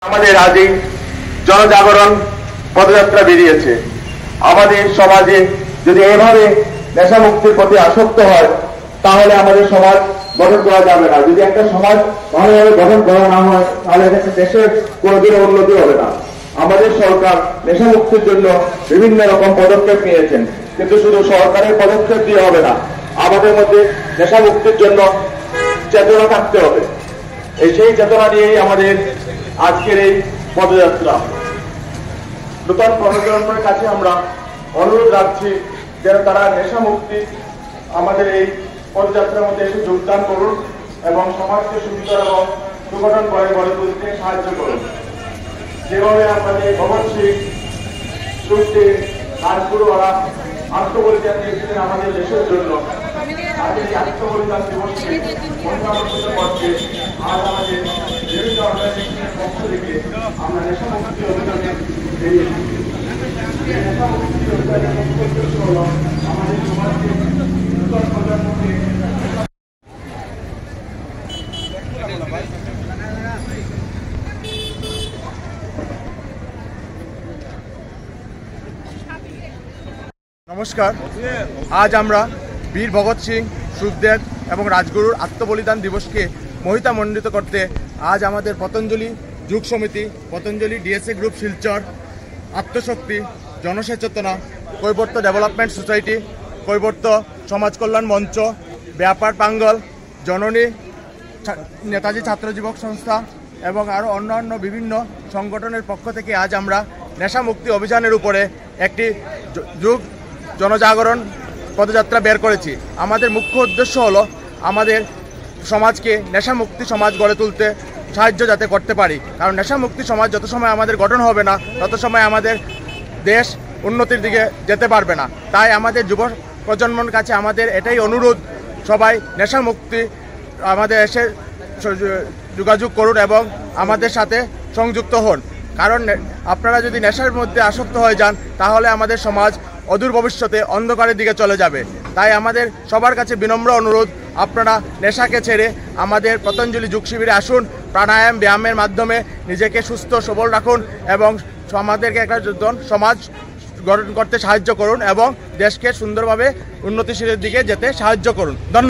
আমাদের আজ এই জনজাগরণ পদযাত্রা বেরিয়েছে। আমাদের সমাজে যদি এভাবে নেশা মুক্তির প্রতি আসক্ত হয় তাহলে আমাদের সমাজ গঠন করা যাবে না। যদি একটা সমাজ ভালোভাবে গঠন করা না হয় তাহলে দেশের কোনোদিনও উন্নতি হবে না। আমাদের সরকার নেশা মুক্তির জন্য বিভিন্ন রকম পদক্ষেপ নিয়েছেন, কিন্তু শুধু সরকারের পদক্ষেপ দিয়ে হবে না, আমাদের মধ্যে নেশা মুক্তির জন্য চেতনা থাকতে হবে। সেই চেতনা নিয়েই আমাদের আজকের এই পদযাত্রা। নতুন প্রজন্মের কাছে আমরা অনুরোধ রাখছি যেন তারা নেশা মুক্তি আমাদের এই পদযাত্রার মধ্যে এসে যোগদান করুন এবং সমাজকে সুন্দর এবং সুগঠন করে গড়ে তুলতে সাহায্য করুন। যেভাবে আমাদের ভগৎ সিং, সুখদেব, রাজগুরুরা আত্মবলিদান দিয়েছিলেন আমাদের দেশের জন্য, তাদের এই আত্মবলিদান দিবসকে মনোনয়ন করতে আজ আমাদের বিভিন্ন অর্গানাইজেশনের পক্ষ থেকে আমরা নেশা মুক্তি অভিযানে বেরিয়েছি। নেশা মুক্তি অভিযানের মুখ্য উদ্দেশ্য হল আমাদের সমাজকে নতুন প্রজন্মকে নমস্কার। আজ আমরা বীর ভগৎ সিং, সুখদেব এবং রাজগুরুর আত্মবলিদান দিবসকে মহিতামণ্ডিত করতে আজ আমাদের পতঞ্জলি যুগ সমিতি, পতঞ্জলি ডিএসএ গ্রুপ শিলচর, আত্মশক্তি, জনসচেতনা, কৈবর্ত ডেভেলপমেন্ট সোসাইটি, কৈবর্ত সমাজ কল্যাণ মঞ্চ, ব্যাপার পাঙ্গল, জননী, নেতাজি ছাত্র যুবক সংস্থা এবং আরও অন্যান্য বিভিন্ন সংগঠনের পক্ষ থেকে আজ আমরা নেশা মুক্তি অভিযানের উপরে একটি জনজাগরণ পদযাত্রা বের করেছি। আমাদের মুখ্য উদ্দেশ্য হলো আমাদের সমাজকে নেশা মুক্তি সমাজ গড়ে তুলতে সাহায্য যাতে করতে পারি, কারণ নেশা মুক্তি সমাজ যত সময় আমাদের গঠন হবে না তত সময় আমাদের দেশ উন্নতির দিকে যেতে পারবে না। তাই আমাদের যুব প্রজন্মের কাছে আমাদের এটাই অনুরোধ, সবাই নেশা মুক্তি আমাদের এসে যোগাযোগ করুন এবং আমাদের সাথে সংযুক্ত হন। কারণ আপনারা যদি নেশার মধ্যে আসক্ত হয়ে যান তাহলে আমাদের সমাজ অদূর ভবিষ্যতে অন্ধকারের দিকে চলে যাবে। তাই আমাদের সবার কাছে বিনম্র অনুরোধ, আপনারা নেশাকে ছেড়ে আমাদের পতঞ্জলি যুগ শিবিরে আসুন, প্রাণায়াম ব্যায়ামের মাধ্যমে নিজেকে সুস্থ সবল রাখুন এবং আমাদেরকে একটা সমাজ গঠন করতে সাহায্য করুন এবং দেশকে সুন্দরভাবে উন্নতিশীলের দিকে যেতে সাহায্য করুন। ধন্যবাদ।